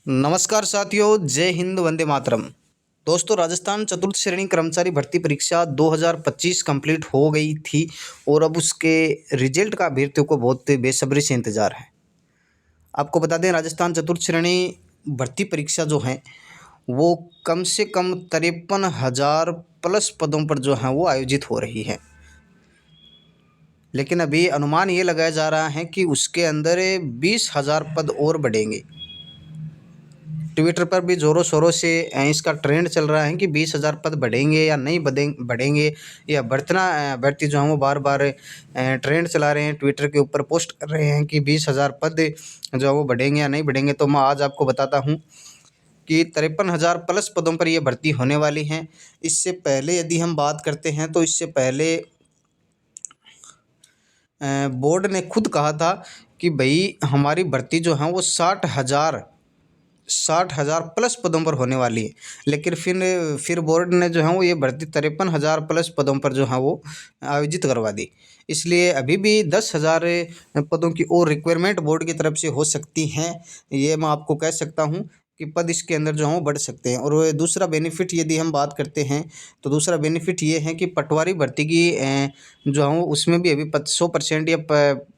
नमस्कार साथियों, जय हिंद, वंदे मातरम। दोस्तों, राजस्थान चतुर्थ श्रेणी कर्मचारी भर्ती परीक्षा 2025 कंप्लीट हो गई थी और अब उसके रिजल्ट का अभ्यर्थियों को बहुत बेसब्री से इंतज़ार है। आपको बता दें, राजस्थान चतुर्थ श्रेणी भर्ती परीक्षा जो है वो कम से कम 53,000 प्लस पदों पर जो है वो आयोजित हो रही है। लेकिन अभी अनुमान ये लगाया जा रहा है कि उसके अंदर 20,000 पद और बढ़ेंगे। ट्विटर पर भी ज़ोरों शोरों से इसका ट्रेंड चल रहा है कि 20,000 पद बढ़ेंगे या नहीं बढ़ेंगे या बढ़ती जो है वो बार बार ट्रेंड चला रहे हैं, ट्विटर के ऊपर पोस्ट कर रहे हैं कि 20,000 पद जो है वो बढ़ेंगे या नहीं बढ़ेंगे। तो मैं आज आपको बताता हूँ कि 53,000 प्लस पदों पर ये भर्ती होने वाली हैं। इससे पहले यदि हम बात करते हैं तो इससे पहले बोर्ड ने खुद कहा था कि भाई हमारी भर्ती जो है वो 60,000 प्लस पदों पर होने वाली है। लेकिन फिर बोर्ड ने जो है वो ये भर्ती 53,000 प्लस पदों पर जो है वो आयोजित करवा दी। इसलिए अभी भी 10,000 पदों की और रिक्वायरमेंट बोर्ड की तरफ से हो सकती हैं। ये मैं आपको कह सकता हूँ कि पद इसके अंदर जो है वो बढ़ सकते हैं। और दूसरा बेनिफिट यदि हम बात करते हैं तो दूसरा बेनिफिट ये है कि पटवारी भर्ती की जो है वो उसमें भी अभी 100% या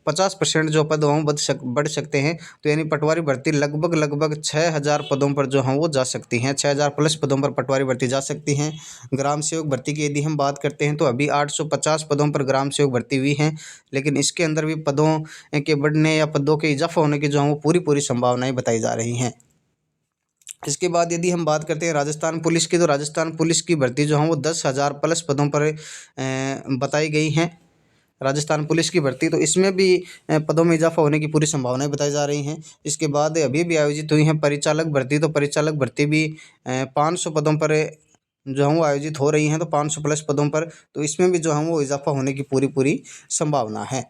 50% जो पद हों बढ़ सकते हैं। तो यानी पटवारी भर्ती लगभग 6,000 पदों पर जो हैं वो जा सकती हैं। 6,000 प्लस पदों पर पटवारी भर्ती जा सकती हैं। ग्राम सेवक भर्ती की यदि हम बात करते हैं तो अभी 850 पदों पर ग्राम सेवक भर्ती हुई हैं। लेकिन इसके अंदर भी पदों के बढ़ने या पदों के इजाफा होने की जो हैं वो पूरी संभावनाएं बताई जा रही हैं। इसके बाद यदि हम बात करते हैं राजस्थान पुलिस की, तो राजस्थान पुलिस की भर्ती जो है वो 10,000 प्लस पदों पर बताई गई हैं। राजस्थान पुलिस की भर्ती, तो इसमें भी पदों में इजाफा होने की पूरी संभावनाएं बताई जा रही हैं। इसके बाद अभी भी आयोजित हुई हैं परिचालक भर्ती, तो परिचालक भर्ती भी 500 पदों पर जो है वो आयोजित हो रही हैं। तो 500 प्लस पदों पर, तो इसमें भी जो है वो इजाफा होने की पूरी संभावना है।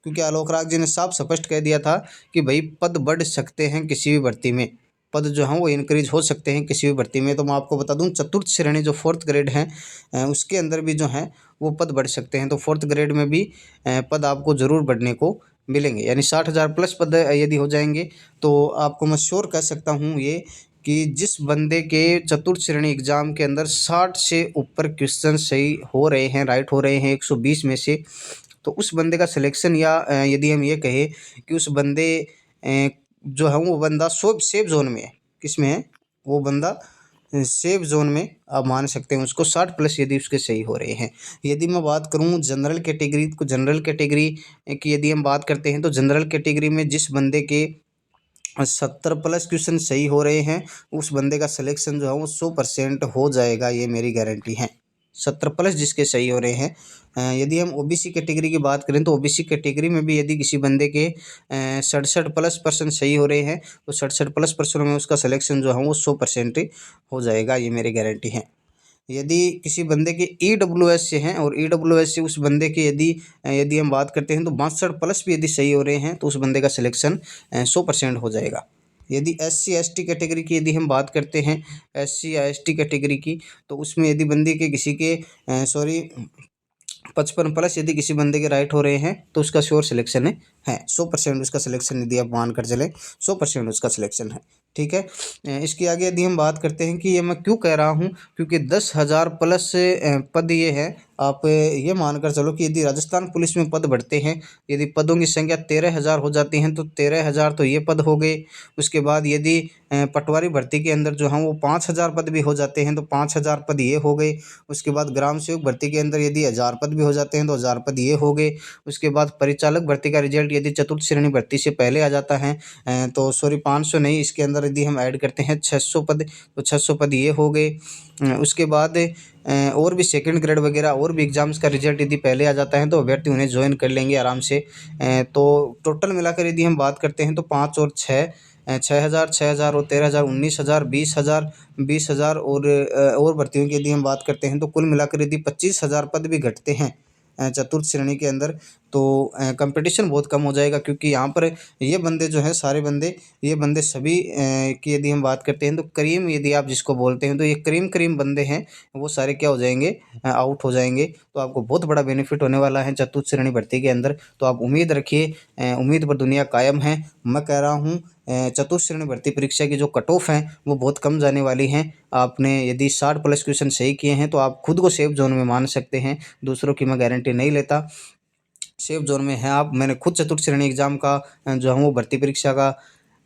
क्योंकि आलोक राज जी ने साफ स्पष्ट कह दिया था कि भाई पद बढ़ सकते हैं किसी भी भर्ती में, पद जो हैं वो इंक्रीज हो सकते हैं किसी भी भर्ती में। तो मैं आपको बता दूं, चतुर्थ श्रेणी जो 4th ग्रेड है उसके अंदर भी जो है वो पद बढ़ सकते हैं। तो 4th ग्रेड में भी पद आपको ज़रूर बढ़ने को मिलेंगे। यानी 60,000 प्लस पद यदि हो जाएंगे तो आपको मैं श्योर कह सकता हूँ ये कि जिस बंदे के चतुर्थ श्रेणी एग्जाम के अंदर 60 से ऊपर क्वेश्चन सही हो रहे हैं, राइट हो रहे हैं 120 में से, तो उस बंदे का सिलेक्शन या यदि हम ये कहें कि उस बंदे जो है वो बंदा सेफ जोन में है। किस में है वो बंदा? सेफ जोन में आप मान सकते हैं उसको, 60 प्लस यदि उसके सही हो रहे हैं। यदि मैं बात करूं जनरल कैटेगरी की यदि हम बात करते हैं तो जनरल कैटेगरी में जिस बंदे के 70 प्लस क्वेश्चन सही हो रहे हैं उस बंदे का सिलेक्शन जो है वो 100% हो जाएगा, ये मेरी गारंटी है। 70 प्लस जिसके सही हो रहे हैं। यदि हम ओबीसी कैटेगरी की बात करें तो ओबीसी कैटेगरी में भी यदि किसी बंदे के 67+ % सही हो रहे हैं तो 67+ % में उसका सिलेक्शन जो है वो 100% हो जाएगा, ये मेरी गारंटी है। यदि किसी बंदे के ईडब्ल्यूएस से हैं और ईडब्ल्यूएस से उस बंदे के यदि हम बात करते हैं तो 62 प्लस भी यदि सही हो रहे हैं तो उस बंदे का सिलेक्शन 100% हो जाएगा। यदि SC ST कैटेगरी की यदि हम बात करते हैं, SC या ST कैटेगरी की, तो उसमें यदि बंदे के किसी के 55 प्लस यदि किसी बंदे के राइट हो रहे हैं तो उसका श्योर सिलेक्शन है 100% उसका सिलेक्शन, यदि आप मान कर चले 100% उसका सिलेक्शन है। ठीक है। इसके आगे यदि हम बात करते हैं कि ये मैं क्यों कह रहा हूँ, क्योंकि 10,000 प्लस पद ये है। आप ये मानकर चलो कि यदि राजस्थान पुलिस में पद बढ़ते हैं, यदि पदों की संख्या 13,000 हो जाती हैं तो 13,000 तो ये पद हो गए। उसके बाद यदि पटवारी भर्ती के अंदर जो हैं वो 5,000 पद भी हो जाते हैं तो 5,000 पद ये हो गए। उसके बाद ग्राम सेवक भर्ती के अंदर यदि 1,000 पद भी हो जाते हैं तो 1,000 पद ये हो गए। उसके बाद परिचालक भर्ती का रिजल्ट यदि चतुर्थ श्रेणी भर्ती से पहले आ जाता है तो 500 नहीं, इसके अंदर यदि हम ऐड करते हैं 600 पद, तो 600 पद ये हो गए। उसके बाद और भी सेकंड ग्रेड वगैरह और भी एग्जाम्स का रिजल्ट यदि पहले आ जाता है तो अभ्यर्थी उन्हें ज्वाइन कर लेंगे आराम से। तो टोटल मिलाकर यदि हम बात करते हैं तो 5 और 6, 6,000 और 13,000, 19,000, 20,000 और भर्तियों की यदि हम बात करते हैं तो कुल मिलाकर यदि 25,000 पद भी घटते हैं चतुर्थ श्रेणी के अंदर तो कंपटीशन बहुत कम हो जाएगा, क्योंकि यहाँ पर ये बंदे जो हैं सारे बंदे, ये बंदे सभी की यदि हम बात करते हैं तो करीम यदि आप जिसको बोलते हैं, तो ये करीम करीम बंदे हैं, वो सारे क्या हो जाएंगे, आउट हो जाएंगे। तो आपको बहुत बड़ा बेनिफिट होने वाला है चतुर्थ श्रेणी भर्ती के अंदर। तो आप उम्मीद रखिए, उम्मीद पर दुनिया कायम है। मैं कह रहा हूँ चतुर्थ श्रेणी भर्ती परीक्षा की जो कट ऑफ हैं वो बहुत कम जाने वाली हैं। आपने यदि 60+ क्वेश्चन सही किए हैं तो आप खुद को सेफ जोन में मान सकते हैं, दूसरों की मैं गारंटी नहीं लेता। सेफ जोन में हैं आप। मैंने खुद चतुर्थ श्रेणी एग्जाम का जो है वो भर्ती परीक्षा का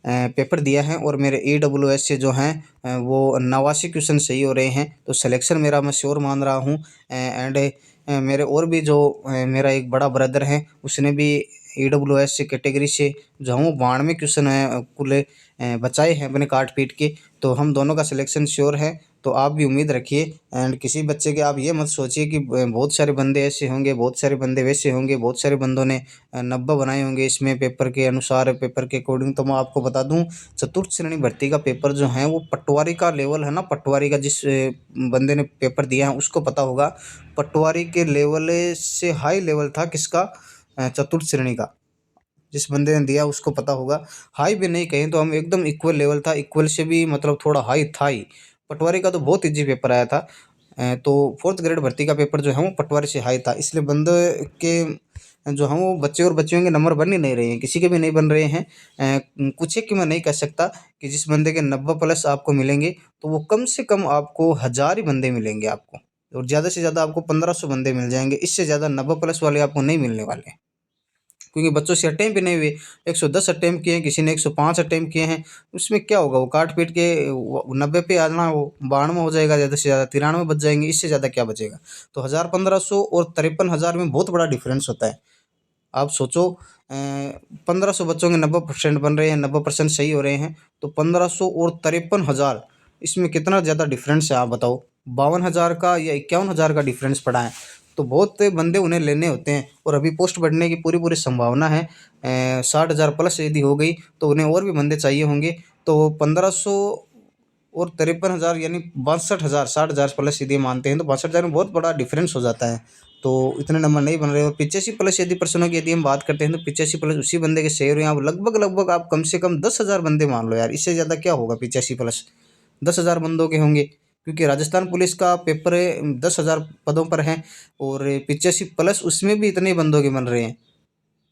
पेपर दिया है, और मेरे EWS से जो हैं वो 89 क्वेश्चन सही हो रहे हैं। तो सिलेक्शन मेरा मैं श्योर मान रहा हूँ। एंड मेरे और भी जो मेरा एक बड़ा ब्रदर है, उसने भी EWS से कैटेगरी से जो हम 92 क्वेश्चन कुल बचाए हैं अपने काट पीट के। तो हम दोनों का सिलेक्शन श्योर है। तो आप भी उम्मीद रखिए। एंड किसी बच्चे के आप ये मत सोचिए कि बहुत सारे बंदे ऐसे होंगे, बहुत सारे बंदे वैसे होंगे, बहुत सारे बंदों ने 90 बनाए होंगे इसमें पेपर के अनुसार, पेपर के अकॉर्डिंग। तो मैं आपको बता दूं, चतुर्थ श्रेणी भर्ती का पेपर जो है वो पटवारी का लेवल है ना, पटवारी का जिस बंदे ने पेपर दिया है उसको पता होगा। पटवारी के लेवल से हाई लेवल था किसका, चतुर्थ श्रेणी का। जिस बंदे ने दिया उसको पता होगा। हाई भी नहीं कहें तो हम एकदम इक्वल लेवल था, इक्वल से भी मतलब थोड़ा हाई था ही। पटवारी का तो बहुत इजी पेपर आया था। तो फोर्थ ग्रेड भर्ती का पेपर जो है वो पटवारी से हाई था, इसलिए बंदे के जो हैं वो बच्चे और बच्चियों के नंबर बन ही नहीं रहे हैं, किसी के भी नहीं बन रहे हैं। कुछ एक की मैं नहीं कह सकता कि जिस बंदे के 90+ आपको मिलेंगे, तो वो कम से कम आपको 1000 ही बंदे मिलेंगे आपको, और ज़्यादा से ज़्यादा आपको 1500 बंदे मिल जाएंगे। इससे ज़्यादा 90+ वाले आपको नहीं मिलने वाले हैं, क्योंकि बच्चों से अटेम्प्ट भी नहीं हुए। 110 अटेम्प्ट किए हैं, किसी ने 105 अटेम्प्ट किए हैं। उसमें क्या होगा, वो काट पीट के 90 पे आना, वो 92 हो जाएगा, ज़्यादा से ज़्यादा 93 बच जाएंगे, इससे ज़्यादा क्या बचेगा। तो 1000 1500 और 53,000 में बहुत बड़ा डिफरेंस होता है। आप सोचो, 1500 बच्चों के 90% बन रहे हैं, 90% सही हो रहे हैं, तो 1500 और 53,000, इसमें कितना ज़्यादा डिफरेंस है आप बताओ। 52,000 का या 51,000 का डिफरेंस पड़ा है। तो बहुत बंदे उन्हें लेने होते हैं, और अभी पोस्ट बढ़ने की पूरी पूरी संभावना है। 60,000+ यदि हो गई तो उन्हें और भी बंदे चाहिए होंगे। तो 1500 और 53,000 यानी 62,000, 60,000+ यदि मानते हैं तो 62,000 में बहुत बड़ा डिफरेंस हो जाता है। तो इतने नंबर नहीं बन रहे। और 85+ यदि पर्सनों की यदि हम बात करते हैं तो 85+ उसी बंदे के शेयर हैं। आप लगभग लगभग आप कम से कम 10,000 बंदे मान लो यार, इससे ज़्यादा क्या होगा। 85+ 10,000 बंदों के होंगे, क्योंकि राजस्थान पुलिस का पेपर 10,000 पदों पर है, और 85+ उसमें भी इतने बंदों के बन रहे हैं।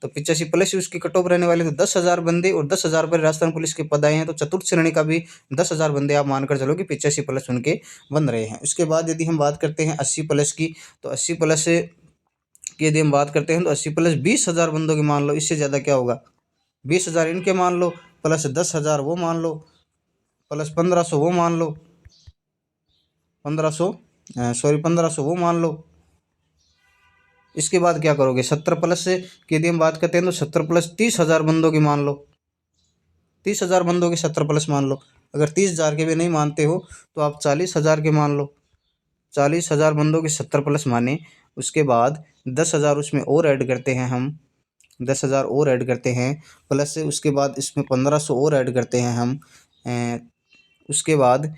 तो 85+ ही उसकी कट ऑफ रहने वाले, तो 10,000 बंदे, और 10,000 पर राजस्थान पुलिस के पद आए हैं। तो चतुर्थ श्रेणी का भी 10,000 बंदे आप मानकर चलो कि 85+ उनके बन रहे हैं। उसके बाद यदि हम बात करते हैं 80+ की, तो 80+ की यदि हम बात करते हैं तो 80+ 20,000 बंदों की मान लो, इससे ज़्यादा क्या होगा। 20,000 इनके मान लो, प्लस 10,000 वो मान लो, प्लस 1500 वो मान लो, 1500 वो मान लो। इसके बाद क्या करोगे, 70+ से की यदि हम बात करते हैं तो 70+ 30,000 बंदों की मान लो, 30,000 बंदों के 70+ मान लो। अगर 30,000 के भी नहीं मानते हो तो आप 40,000 के मान लो, 40,000 बंदों के 70+ माने। उसके बाद 10,000 उसमें और ऐड करते हैं हम, 10,000 और ऐड करते हैं, प्लस से उसके बाद इसमें 1500 और ऐड करते हैं हम। उसके बाद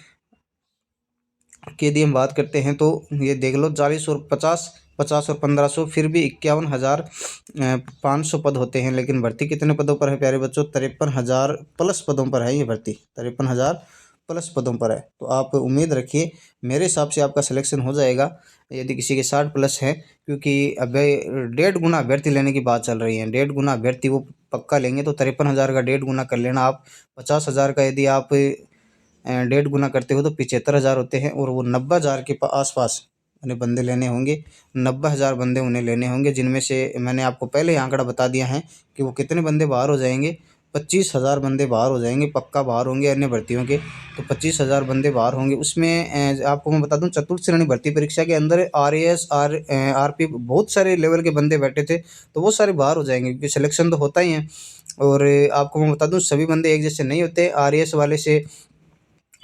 की यदि हम बात करते हैं तो ये देख लो, 40 और 50, 50 और 1500, फिर भी 51,500 पद होते हैं। लेकिन भर्ती कितने पदों पर है प्यारे बच्चों, 53,000+ पदों पर है ये भर्ती, 53,000+ पदों पर है। तो आप उम्मीद रखिए, मेरे हिसाब से आपका सिलेक्शन हो जाएगा यदि किसी के 60+ है, क्योंकि अब 1.5 गुना अभ्यर्थी लेने की बात चल रही है। 1.5 गुना अभ्यर्थी वो पक्का लेंगे, तो 53,000 का 1.5 गुना कर लेना आप। 50,000 का यदि आप 1.5 गुना करते हो तो 75,000 होते हैं, और वो 90,000 के आसपास उन्हें बंदे लेने होंगे। 90,000 बंदे उन्हें लेने होंगे, जिनमें से मैंने आपको पहले ही आंकड़ा बता दिया है कि वो कितने बंदे बाहर हो जाएंगे। 25,000 बंदे बाहर हो जाएंगे, पक्का बाहर होंगे अन्य भर्तियों के। तो 25,000 बंदे बाहर होंगे। उसमें आपको मैं बता दूं, चतुर्थ श्रेणी भर्ती परीक्षा के अंदर RAS RP बहुत सारे लेवल के बंदे बैठे थे, तो वो सारे बाहर हो जाएंगे, क्योंकि सिलेक्शन तो होता ही है। और आपको मैं बता दूं, सभी बंदे एक जैसे नहीं होते। RAS वाले से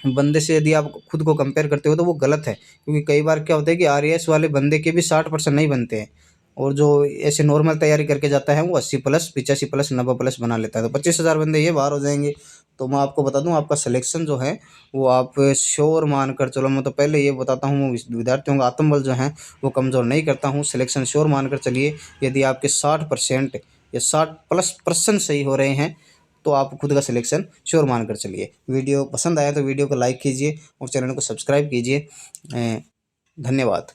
बंदे से यदि आप खुद को कंपेयर करते हो तो वो गलत है, क्योंकि कई बार क्या होता है कि RAS वाले बंदे के भी 60% नहीं बनते हैं, और जो ऐसे नॉर्मल तैयारी करके जाता है वो 80+, 85+, 90+ बना लेता है। तो 25,000 बंदे ये बाहर हो जाएंगे। तो मैं आपको बता दूं, आपका सिलेक्शन जो है वो आप श्योर मानकर चलो। मैं तो पहले ये बताता हूँ, विद्यार्थियों का आत्मबल जो है वो कमज़ोर नहीं करता हूँ। सिलेक्शन श्योर मानकर चलिए। यदि आपके 60% या 60+% सही हो रहे हैं तो आप खुद का सिलेक्शन श्योर मानकर चलिए। वीडियो पसंद आया तो वीडियो को लाइक कीजिए और चैनल को सब्सक्राइब कीजिए। धन्यवाद।